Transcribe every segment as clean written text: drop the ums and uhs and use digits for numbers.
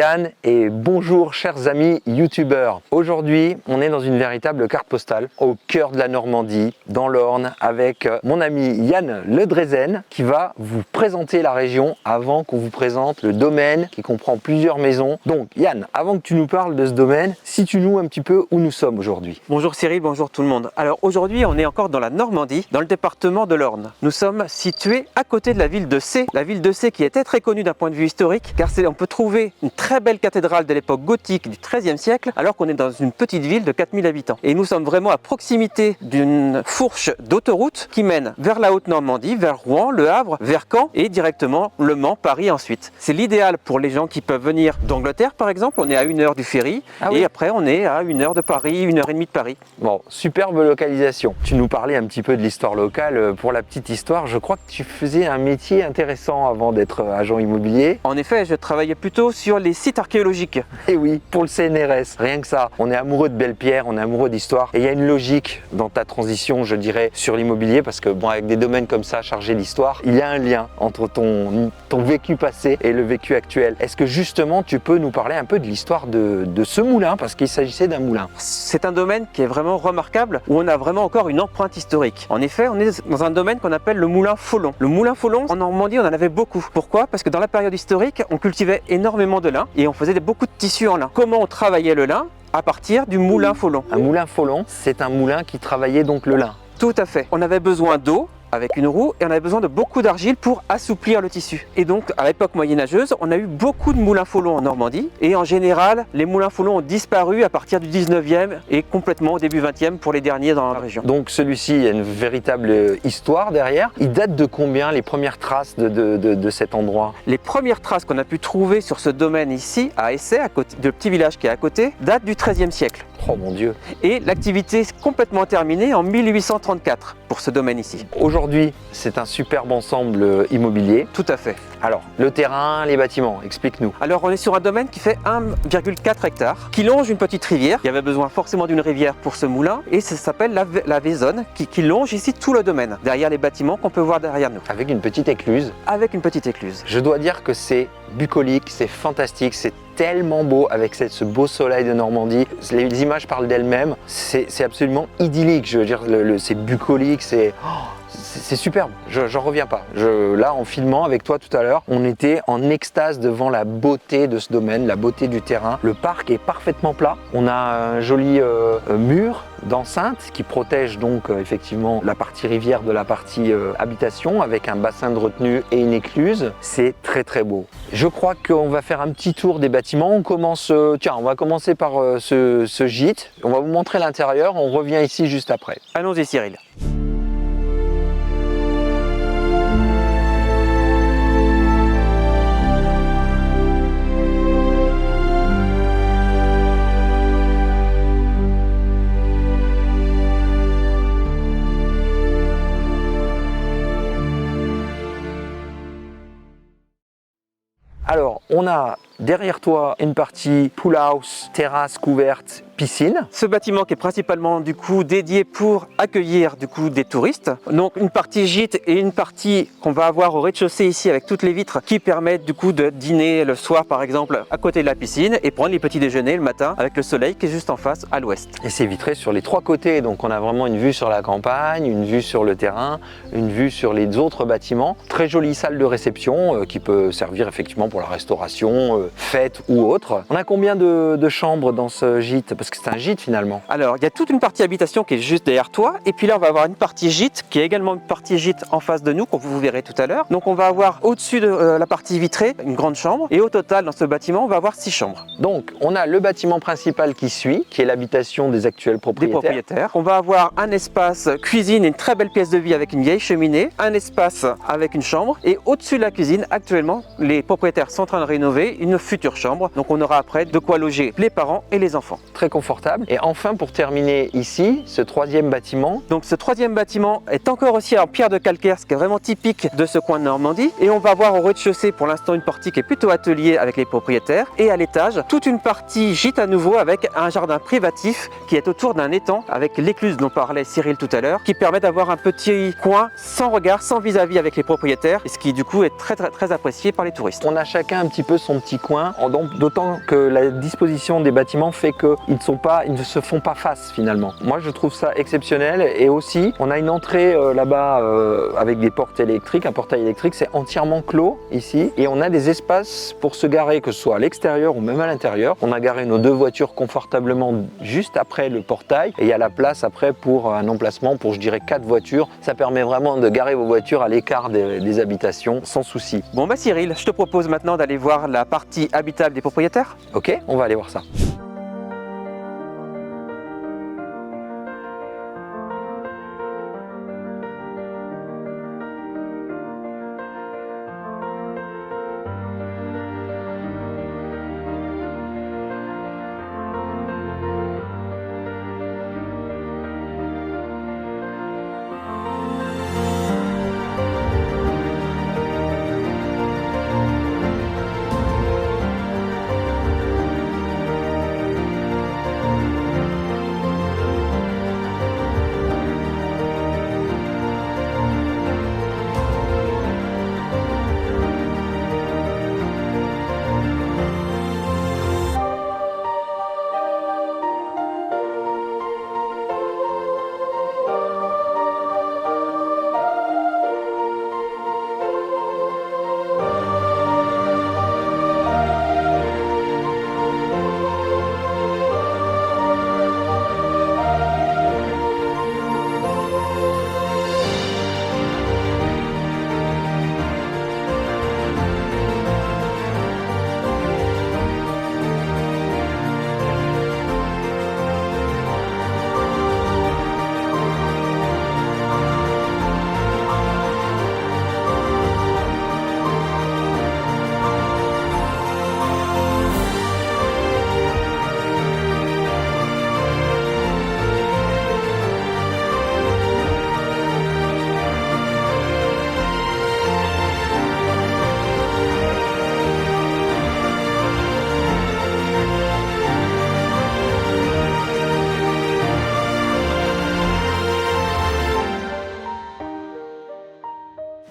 Yann et bonjour chers amis youtubeurs. Aujourd'hui, on est dans une véritable carte postale au cœur de la Normandie, dans l'Orne, avec mon ami Yann Le Drezen qui va vous présenter la région avant qu'on vous présente le domaine qui comprend plusieurs maisons. Donc Yann, avant que tu nous parles de ce domaine, situe-nous un petit peu où nous sommes aujourd'hui. Bonjour Cyril, bonjour tout le monde. Alors aujourd'hui, on est encore dans la Normandie, dans le département de l'Orne. Nous sommes situés à côté de la ville de Sées. La ville de Sées qui était très connue d'un point de vue historique, car on peut trouver une très belle cathédrale de l'époque gothique du XIIIe siècle, alors qu'on est dans une petite ville de 4000 habitants. Et nous sommes vraiment à proximité d'une fourche d'autoroute qui mène vers la Haute-Normandie, vers Rouen, Le Havre, vers Caen et directement Le Mans, Paris ensuite. C'est l'idéal pour les gens qui peuvent venir d'Angleterre par exemple, on est à 1 heure du ferry, et après on est à 1 heure de Paris, 1h30 de Paris. Bon, superbe localisation. Tu nous parlais un petit peu de l'histoire locale. Pour la petite histoire, je crois que tu faisais un métier intéressant avant d'être agent immobilier. En effet, je travaillais plutôt sur les sites archéologiques. Et oui, pour le CNRS, rien que ça. On est amoureux de belles pierres, on est amoureux d'histoire. Et il y a une logique dans ta transition, je dirais, sur l'immobilier, parce que bon, avec des domaines comme ça, chargés d'histoire, il y a un lien entre ton vécu passé et le vécu actuel. Est-ce que justement, tu peux nous parler un peu de l'histoire de ce moulin, parce qu'il s'agissait d'un moulin? C'est un domaine qui est vraiment remarquable, où on a vraiment encore une empreinte historique. En effet, on est dans un domaine qu'on appelle le moulin Folon. Le moulin Folon, en Normandie, on en avait beaucoup. Pourquoi? Parce que dans la période historique, on cultivait énormément de lin et on faisait beaucoup de tissus en lin. Comment on travaillait le lin? À partir du moulin Folon. Un moulin Folon, c'est un moulin qui travaillait donc le lin. Tout à fait. On avait besoin d'eau avec une roue et on avait besoin de beaucoup d'argile pour assouplir le tissu. Et donc à l'époque moyenâgeuse, on a eu beaucoup de moulins Folon en Normandie et en général, les moulins Folon ont disparu à partir du 19e et complètement au début 20e pour les derniers dans la région. Donc celui-ci, il y a une véritable histoire derrière. Il date de combien les premières traces de cet endroit? Les premières traces qu'on a pu trouver sur ce domaine ici, à Essay, à côté, de petit village qui est à côté, datent du XIIIe siècle. Oh mon Dieu! Et l'activité est complètement terminée en 1834 pour ce domaine ici. Aujourd'hui, c'est un superbe ensemble immobilier. Tout à fait. Alors, le terrain, les bâtiments, explique-nous. Alors, on est sur un domaine qui fait 1,4 hectares, qui longe une petite rivière. Il y avait besoin forcément d'une rivière pour ce moulin, et ça s'appelle la Vaisonne, qui longe ici tout le domaine, derrière les bâtiments qu'on peut voir derrière nous. Avec une petite écluse. Avec une petite écluse. Je dois dire que c'est bucolique, c'est fantastique, c'est tellement beau avec ce beau soleil de Normandie. Les images parlent d'elles-mêmes, c'est absolument idyllique, je veux dire, c'est bucolique, c'est superbe, j'en reviens pas. Là, en filmant avec toi tout à l'heure, on était en extase devant la beauté de ce domaine, la beauté du terrain. Le parc est parfaitement plat. On a un joli mur d'enceinte qui protège donc effectivement la partie rivière de la partie habitation avec un bassin de retenue et une écluse. C'est très très beau. Je crois qu'on va faire un petit tour des bâtiments. On commence, on va commencer par ce gîte. On va vous montrer l'intérieur. On revient ici juste après. Allons-y Cyril. Alors, on a derrière toi une partie pool house, terrasse couverte, piscine. Ce bâtiment qui est principalement du coup dédié pour accueillir du coup des touristes. Donc une partie gîte et une partie qu'on va avoir au rez-de-chaussée ici avec toutes les vitres qui permettent du coup de dîner le soir par exemple à côté de la piscine et prendre les petits déjeuners le matin avec le soleil qui est juste en face à l'ouest. Et c'est vitré sur les 3 côtés, donc on a vraiment une vue sur la campagne, une vue sur le terrain, une vue sur les autres bâtiments. Très jolie salle de réception qui peut servir effectivement pour la restauration, fête ou autre. On a combien de chambres dans ce gîte? Parce que c'est un gîte finalement. Alors il y a toute une partie habitation qui est juste derrière toi et puis là on va avoir une partie gîte qui est également une partie gîte en face de nous que vous verrez tout à l'heure. Donc on va avoir au-dessus de la partie vitrée une grande chambre et au total dans ce bâtiment on va avoir 6 chambres. Donc on a le bâtiment principal qui suit, qui est l'habitation des actuels propriétaires. On va avoir un espace cuisine et une très belle pièce de vie avec une vieille cheminée, un espace avec une chambre et au-dessus de la cuisine actuellement les propriétaires sont en train de rénover une future chambre. Donc on aura après de quoi loger les parents et les enfants. Très confortable. Et enfin pour terminer ici, ce 3e bâtiment. Donc ce 3e bâtiment est encore aussi en pierre de calcaire, ce qui est vraiment typique de ce coin de Normandie. Et on va voir au rez-de-chaussée pour l'instant une partie qui est plutôt atelier avec les propriétaires. Et à l'étage, toute une partie gîte à nouveau avec un jardin privatif qui est autour d'un étang avec l'écluse dont parlait Cyril tout à l'heure, qui permet d'avoir un petit coin sans regard, sans vis-à-vis avec les propriétaires, et ce qui du coup est très apprécié par les touristes. On a chacun un petit peu son petit coin coin, d'autant que la disposition des bâtiments fait qu'ils ne se font pas face finalement. Moi je trouve ça exceptionnel, et aussi on a une entrée là-bas avec des portes électriques, un portail électrique, c'est entièrement clos ici, et on a des espaces pour se garer, que ce soit à l'extérieur ou même à l'intérieur. On a garé nos 2 voitures confortablement juste après le portail, et il y a la place après pour un emplacement pour, je dirais, 4 voitures. Ça permet vraiment de garer vos voitures à l'écart des habitations sans souci. Bon bah Cyril, je te propose maintenant d'aller voir la partie habitable des propriétaires. Ok, on va aller voir ça.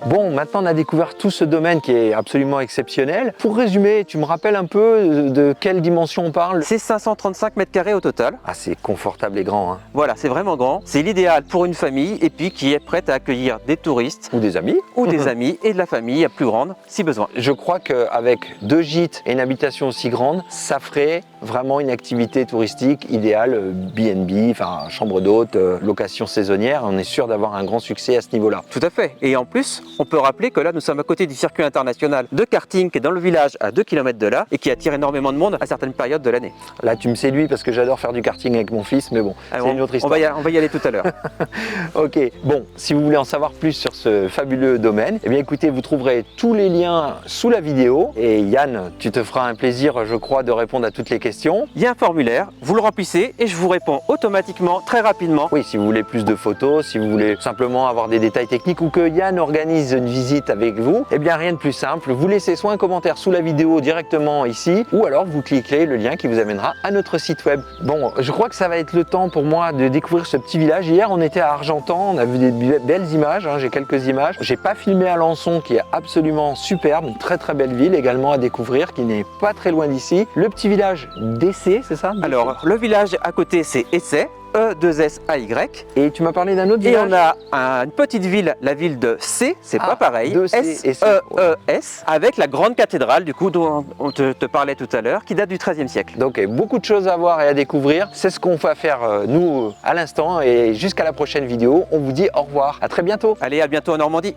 Bon, maintenant on a découvert tout ce domaine qui est absolument exceptionnel. Pour résumer, tu me rappelles un peu de quelle dimension on parle? C'est 535 mètres carrés au total. Ah, c'est confortable et grand, hein. Voilà, c'est vraiment grand. C'est l'idéal pour une famille et puis qui est prête à accueillir des touristes Ou des amis. ou des amis et de la famille plus grande si besoin. Je crois qu'avec 2 gîtes et une habitation aussi grande, ça ferait vraiment une activité touristique idéale, B&B, enfin chambre d'hôte, location saisonnière. On est sûr d'avoir un grand succès à ce niveau-là. Tout à fait. Et en plus, on peut rappeler que là, nous sommes à côté du circuit international de karting qui est dans le village à 2 km de là et qui attire énormément de monde à certaines périodes de l'année. Là, tu me séduis parce que j'adore faire du karting avec mon fils, mais bon, c'est une autre histoire. On va y aller tout à l'heure. Ok, bon, si vous voulez en savoir plus sur ce fabuleux domaine, eh bien écoutez, vous trouverez tous les liens sous la vidéo. Et Yann, tu te feras un plaisir, je crois, de répondre à toutes les questions. Il y a un formulaire, vous le remplissez et je vous réponds automatiquement, très rapidement. Oui, si vous voulez plus de photos, si vous voulez simplement avoir des détails techniques ou que Yann organise une visite avec vous, eh bien rien de plus simple, vous laissez soit un commentaire sous la vidéo directement ici, ou alors vous cliquez le lien qui vous amènera à notre site web. Bon, je crois que ça va être le temps pour moi de découvrir ce petit village. Hier, on était à Argentan, on a vu des belles images, hein, j'ai quelques images. J'ai pas filmé Alençon qui est absolument superbe, une très très belle ville également à découvrir, qui n'est pas très loin d'ici. Le petit village d'Essay, c'est ça? Alors, le village à côté, c'est Essay. E2SAY. Et tu m'as parlé d'un autre Et village? on a une petite ville, la ville de C, c'est pas pareil, S-E-E-S, avec la grande cathédrale du coup dont on te parlait tout à l'heure, qui date du XIIIe siècle. Donc beaucoup de choses à voir et à découvrir. C'est ce qu'on va faire nous à l'instant, et jusqu'à la prochaine vidéo. On vous dit au revoir, à très bientôt. Allez, à bientôt en Normandie.